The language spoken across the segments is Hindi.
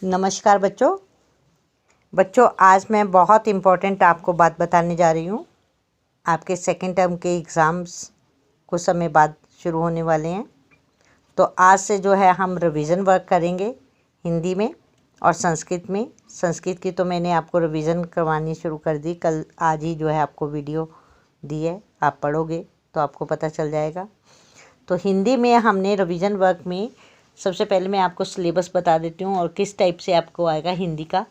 नमस्कार बच्चों आज मैं बहुत इम्पोर्टेंट आपको बात बताने जा रही हूँ। आपके सेकेंड टर्म के एग्ज़ाम्स कुछ समय बाद शुरू होने वाले हैं, तो आज से जो है हम रिवीजन वर्क करेंगे हिंदी में और संस्कृत में। संस्कृत की तो मैंने आपको रिवीजन करवानी शुरू कर दी, कल आज ही जो है आपको वीडियो दी है, आप पढ़ोगे तो आपको पता चल जाएगा। तो हिंदी में हमने रिवीजन वर्क में सबसे पहले मैं आपको सिलेबस बता देती हूँ और किस टाइप से आपको आएगा हिंदी का।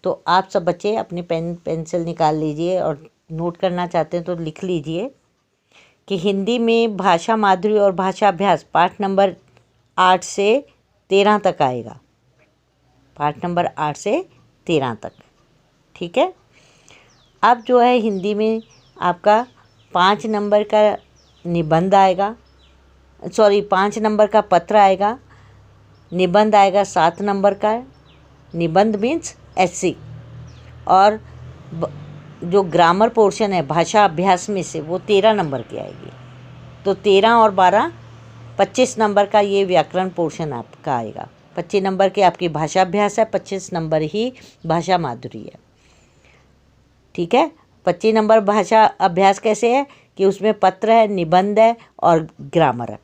तो आप सब बच्चे अपने पेन पेंसिल निकाल लीजिए और नोट करना चाहते हैं तो लिख लीजिए कि हिंदी में भाषा माधुरी और भाषा अभ्यास पाठ नंबर 8 से 13 तक आएगा। पाठ नंबर 8 से 13 तक, ठीक है। अब जो है हिंदी में आपका 5 नंबर का निबंध आएगा, 5 नंबर का पत्र आएगा, निबंध आएगा 7 नंबर का, निबंध मीन्स एससी, और जो ग्रामर पोर्शन है भाषा अभ्यास में से वो 13 नंबर की आएगी। तो 13 और 12 25 नंबर का ये व्याकरण पोर्शन आपका आएगा। 25 नंबर की आपकी भाषा अभ्यास है, 25 नंबर ही भाषा माधुरी है, ठीक है। 25 नंबर भाषा अभ्यास कैसे है कि उसमें पत्र है, निबंध है और ग्रामर है।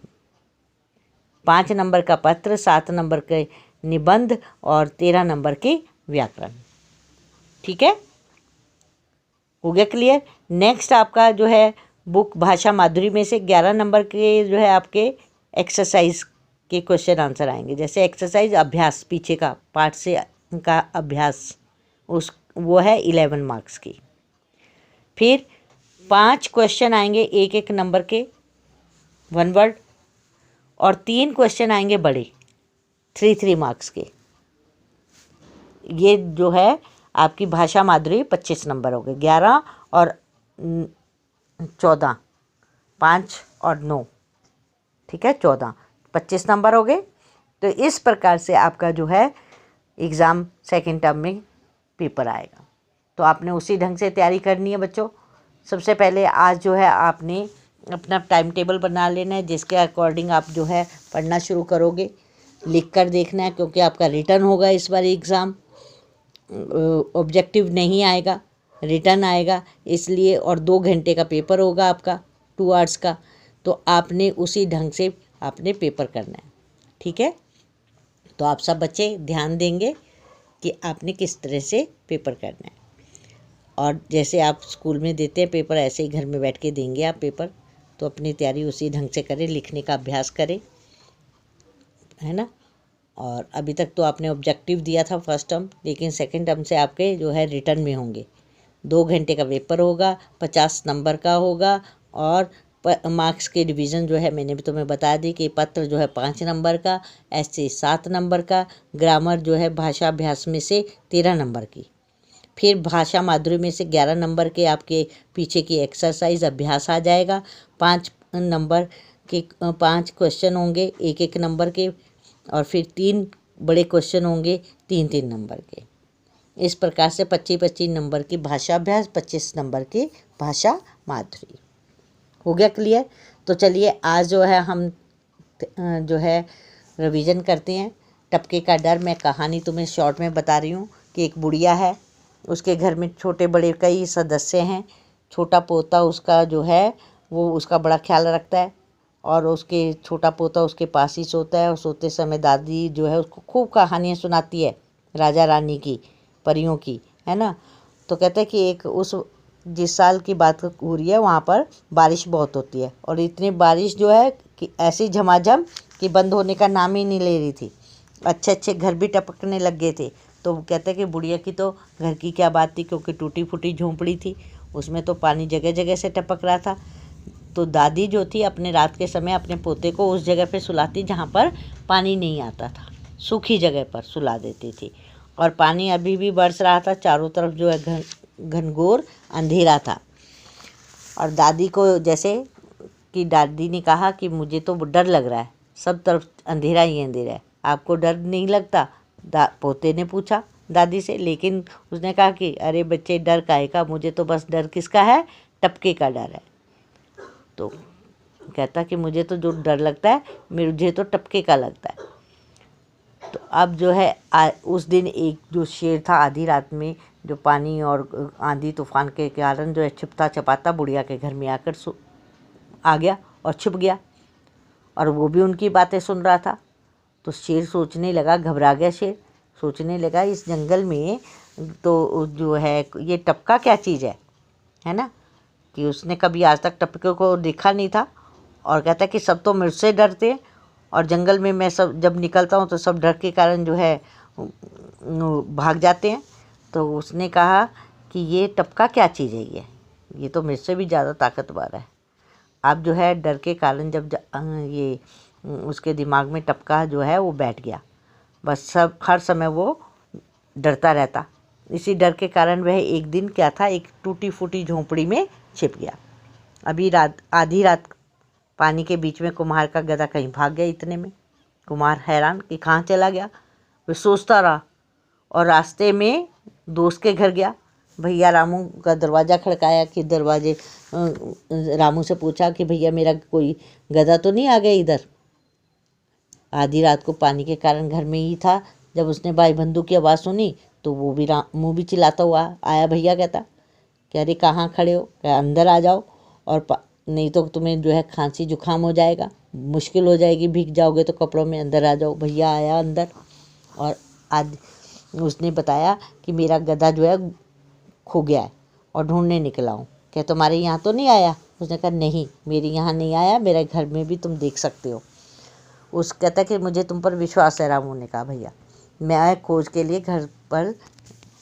5 नंबर का पत्र, 7 नंबर के निबंध और 13 नंबर की व्याकरण, ठीक है। हो गया क्लियर। नेक्स्ट आपका जो है बुक भाषा माधुरी में से 11 नंबर के जो है आपके एक्सरसाइज के क्वेश्चन आंसर आएंगे। जैसे एक्सरसाइज अभ्यास पीछे का पार्ट से का अभ्यास, उस वो है 11 मार्क्स की। फिर 5 क्वेश्चन आएंगे एक नंबर के 1 वर्ड, और 3 क्वेश्चन आएंगे बड़े 3 मार्क्स के। ये जो है आपकी भाषा माधुरी 25 नंबर हो गए। 11 और 14, 5 और 9, ठीक है, 14, 25 नंबर हो गए। तो इस प्रकार से आपका जो है एग्ज़ाम सेकेंड टर्म में पेपर आएगा। तो आपने उसी ढंग से तैयारी करनी है बच्चों। सबसे पहले आज जो है आपने अपना टाइम टेबल बना लेना है, जिसके अकॉर्डिंग आप जो है पढ़ना शुरू करोगे। लिख कर देखना है क्योंकि आपका रिटर्न होगा इस बार एग्ज़ाम, ऑब्जेक्टिव नहीं आएगा, रिटर्न आएगा इसलिए, और 2 घंटे का पेपर होगा आपका, 2 आवर्स का। तो आपने उसी ढंग से आपने पेपर करना है, ठीक है। तो आप सब बच्चे ध्यान देंगे कि आपने किस तरह से पेपर करना है, और जैसे आप स्कूल में देते हैं पेपर ऐसे ही घर में बैठ के देंगे आप पेपर। तो अपनी तैयारी उसी ढंग से करें, लिखने का अभ्यास करें, है ना। और अभी तक तो आपने ऑब्जेक्टिव दिया था फर्स्ट टर्म, लेकिन सेकंड टर्म से आपके जो है रिटर्न में होंगे। 2 घंटे का पेपर होगा, 50 नंबर का होगा, और मार्क्स के डिवीज़न जो है मैंने भी तुम्हें बता दी कि पत्र जो है 5 नंबर का, ऐसे 7 नंबर का, ग्रामर जो है भाषा अभ्यास में से 13 नंबर की। फिर भाषा माधुरी में से 11 नंबर के आपके पीछे की एक्सरसाइज अभ्यास आ जाएगा। 5 नंबर के 5 क्वेश्चन होंगे एक नंबर के, और फिर 3 बड़े क्वेश्चन होंगे 3 नंबर के। इस प्रकार से 25 नंबर की भाषा अभ्यास, 25 नंबर की भाषा माधुरी। हो गया क्लियर। तो चलिए आज जो है हम जो है रिवीजन करते हैं। टपके का डर, मैं कहानी तुम्हें शॉर्ट में बता रही हूँ कि एक बुढ़िया है, उसके घर में छोटे बड़े कई सदस्य हैं। छोटा पोता उसका जो है वो उसका बड़ा ख्याल रखता है, और उसके छोटा पोता उसके पास ही सोता है, और सोते समय दादी जो है उसको खूब कहानियाँ सुनाती है, राजा रानी की, परियों की, है ना। तो कहते हैं कि एक उस जिस साल की बात हो रही है वहाँ पर बारिश बहुत होती है, और इतनी बारिश जो है कि ऐसी झमाझम कि बंद होने का नाम ही नहीं ले रही थी। अच्छे अच्छे घर भी टपकने लग गए थे। तो कहते हैं कि बुढ़िया की तो घर की क्या बात थी, क्योंकि टूटी फूटी झोंपड़ी थी, उसमें तो पानी जगह जगह से टपक रहा था। तो दादी जो थी अपने रात के समय अपने पोते को उस जगह पे सुलाती जहाँ पर पानी नहीं आता था, सूखी जगह पर सुला देती थी। और पानी अभी भी बरस रहा था, चारों तरफ जो है घनघोर अंधेरा था। और दादी को जैसे कि दादी ने कहा कि मुझे तो डर लग रहा है, सब तरफ अंधेरा ही अंधेरा है, आपको डर नहीं लगता? पोते ने पूछा दादी से, लेकिन उसने कहा कि अरे बच्चे डर काहे का, मुझे तो बस डर किसका है, टपके का डर है। तो कहता कि मुझे तो जो डर लगता है मुझे तो टपके का लगता है। तो अब जो है उस दिन एक जो शेर था आधी रात में जो पानी और आंधी तूफान के कारण जो है छिपता छपाता बुढ़िया के घर में आकर आ गया और छुप गया, और वो भी उनकी बातें सुन रहा था। तो शेर सोचने लगा, घबरा गया शेर, सोचने लगा इस जंगल में तो जो है ये टपका क्या चीज़ है ना, कि उसने कभी आज तक टपके को देखा नहीं था, और कहता है कि सब तो मुझसे डरते हैं, और जंगल में मैं सब जब निकलता हूँ तो सब डर के कारण जो है भाग जाते हैं। तो उसने कहा कि ये टपका क्या चीज़ है, ये तो मुझसे भी ज़्यादा ताकतवर है। अब जो है डर के कारण जब ये उसके दिमाग में टपका जो है वो बैठ गया, बस सब हर समय वो डरता रहता। इसी डर के कारण वह एक दिन क्या था, एक टूटी फूटी झोंपड़ी में छिप गया। अभी आधी रात पानी के बीच में कुम्हार का गधा कहीं भाग गया। इतने में कुम्हार हैरान कि कहाँ चला गया, वह सोचता रहा, और रास्ते में दोस्त के घर गया। भैया रामू का दरवाज़ा खड़काया कि दरवाजे रामू से पूछा कि भैया मेरा कोई गधा तो नहीं आ गया इधर। आधी रात को पानी के कारण घर में ही था। जब उसने भाई बंधु की आवाज़ सुनी तो वो भी रामू भी चिल्लाता हुआ आया। भैया कहता कि अरे कहाँ खड़े हो, क्या अंदर आ जाओ, और नहीं तो तुम्हें जो है खांसी जुकाम हो जाएगा, मुश्किल हो जाएगी, भीग जाओगे तो कपड़ों में, अंदर आ जाओ। भैया आया अंदर, और आज उसने बताया कि मेरा गधा जो है खो गया है और ढूंढने निकला हूँ। क्या तुम्हारे यहाँ तो नहीं आया? उसने कहा नहीं, मेरे यहाँ नहीं आया, मेरे घर में भी तुम देख सकते हो। उस कहता कि मुझे तुम पर विश्वास है। रामू ने कहा भैया मैं खोज के लिए घर पर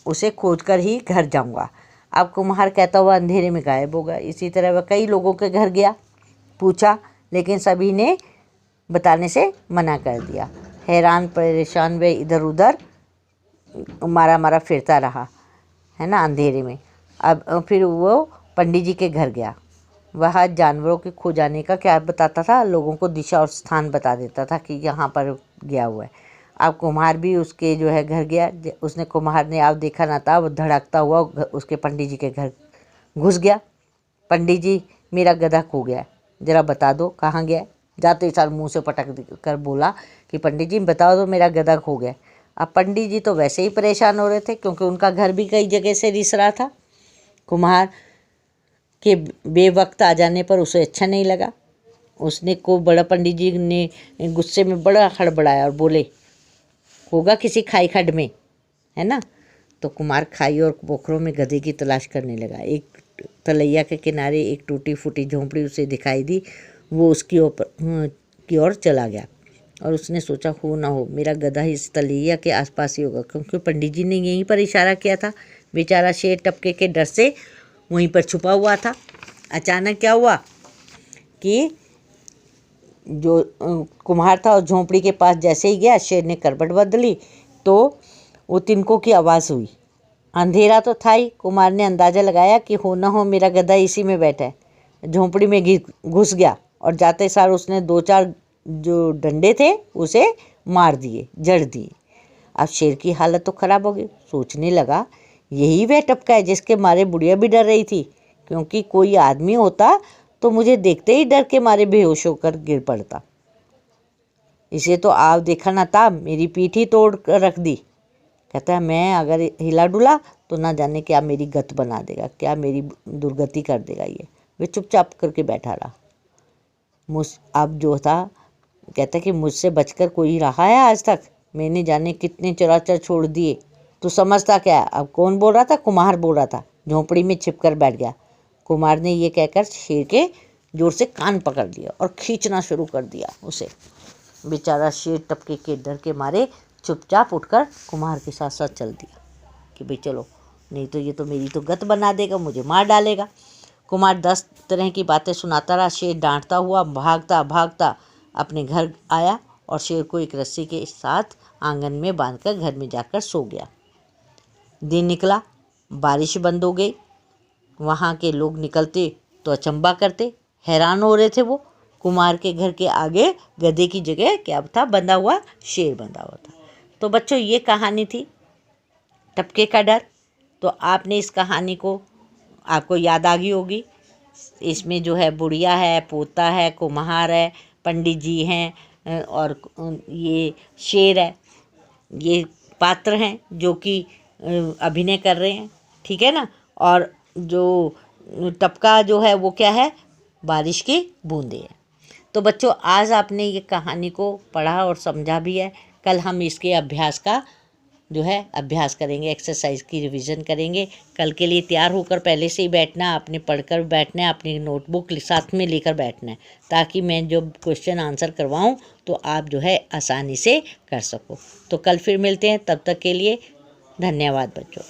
उसे खोज कर ही घर जाऊँगा। अब कुम्हार कहता हुआ अंधेरे में गायब हो गया। इसी तरह वह कई लोगों के घर गया, पूछा, लेकिन सभी ने बताने से मना कर दिया। हैरान परेशान वह इधर उधर मारा फिरता रहा, है ना, अंधेरे में। अब फिर वो पंडित जी के घर गया। वह जानवरों के खो जाने का क्या बताता था, लोगों को दिशा और स्थान बता देता था कि यहाँ पर गया हुआ है। अब कुम्हार भी उसके जो है घर गया। उसने कुम्हार ने अब देखा ना था, वो धड़कता हुआ उसके पंडित जी के घर घुस गया। पंडित जी मेरा गधा खो गया है, ज़रा बता दो कहाँ गया है। जाते ही साल मुँह से पटक कर बोला कि पंडित जी बताओ दो, मेरा गधा खो गया। अब पंडित जी तो वैसे ही परेशान हो रहे थे क्योंकि उनका घर भी कई जगह से रिस रहा था। कुम्हार के बेवक्त आ जाने पर उसे अच्छा नहीं लगा। उसने को बड़ा पंडित जी ने गुस्से में बड़ा हड़बड़ाया और बोले होगा किसी खाई खड्ड में, है ना। तो कुम्हार खाई और पोखरों में गधे की तलाश करने लगा। एक तलैया के किनारे एक टूटी फूटी झोंपड़ी उसे दिखाई दी। वो उसकी की ओर चला गया और उसने सोचा हो ना हो मेरा गधा इस तलैया के आसपास ही होगा, क्योंकि पंडित जी ने यहीं पर इशारा किया था। बेचारा शेर टपके के डर से वहीं पर छुपा हुआ था। अचानक क्या हुआ कि जो कुम्हार था और झोंपड़ी के पास जैसे ही गया, शेर ने करवट बदली तो वो तिनकों की आवाज़ हुई। अंधेरा तो था ही, कुम्हार ने अंदाज़ा लगाया कि हो ना हो मेरा गधा इसी में बैठा है। झोंपड़ी में घुस गया और जाते सार उसने 2-4 जो डंडे थे उसे मार दिए, जड़ दिए। अब शेर की हालत तो ख़राब हो गई। सोचने लगा यही वह टपका है जिसके मारे बुढ़िया भी डर रही थी, क्योंकि कोई आदमी होता तो मुझे देखते ही डर के मारे बेहोश होकर गिर पड़ता। इसे तो आप देखा ना था, मेरी पीठ ही तोड़ कर रख दी। कहता है मैं अगर हिला डुला तो ना जाने क्या मेरी गत बना देगा, क्या मेरी दुर्गति कर देगा। ये वे चुपचाप करके बैठा रहा। अब जो था कहता कि मुझसे बचकर कोई रहा है आज तक? मैंने जाने कितने चराचर छोड़ दिए। तू समझता क्या? अब कौन बोल रहा था? कुम्हार बोल रहा था। झोंपड़ी में छिपकर बैठ गया। कुम्हार ने ये कहकर शेर के जोर से कान पकड़ लिया और खींचना शुरू कर दिया उसे। बेचारा शेर टपके के डर के मारे चुपचाप उठकर कुम्हार के साथ साथ चल दिया कि भाई चलो, नहीं तो ये तो मेरी तो गत बना देगा, मुझे मार डालेगा। कुम्हार 10 तरह की बातें सुनाता रहा। शेर डांटता हुआ भागता भागता अपने घर आया और शेर को एक रस्सी के साथ आंगन में बांधकर घर में जाकर सो गया। दिन निकला, बारिश बंद हो गई। वहाँ के लोग निकलते तो अचंबा करते, हैरान हो रहे थे। वो कुम्हार के घर के आगे गधे की जगह क्या था? बंधा हुआ शेर बंधा हुआ था। तो बच्चों ये कहानी थी टपके का डर। तो आपने इस कहानी को आपको याद आ गई होगी। इसमें जो है बुढ़िया है, पोता है, कुम्हार है, पंडित जी हैं और ये शेर है। ये पात्र हैं जो कि अभिनय कर रहे हैं, ठीक है ना। और जो टपका जो है वो क्या है, बारिश की बूंदें हैं। तो बच्चों आज आपने ये कहानी को पढ़ा और समझा भी है। कल हम इसके अभ्यास का जो है अभ्यास करेंगे, एक्सरसाइज की रिवीजन करेंगे। कल के लिए तैयार होकर पहले से ही बैठना, आपने पढ़कर बैठना है, अपनी नोटबुक साथ में लेकर बैठना है, ताकि मैं जो क्वेश्चन आंसर करवाऊं तो आप जो है आसानी से कर सको। तो कल फिर मिलते हैं, तब तक के लिए धन्यवाद बच्चों।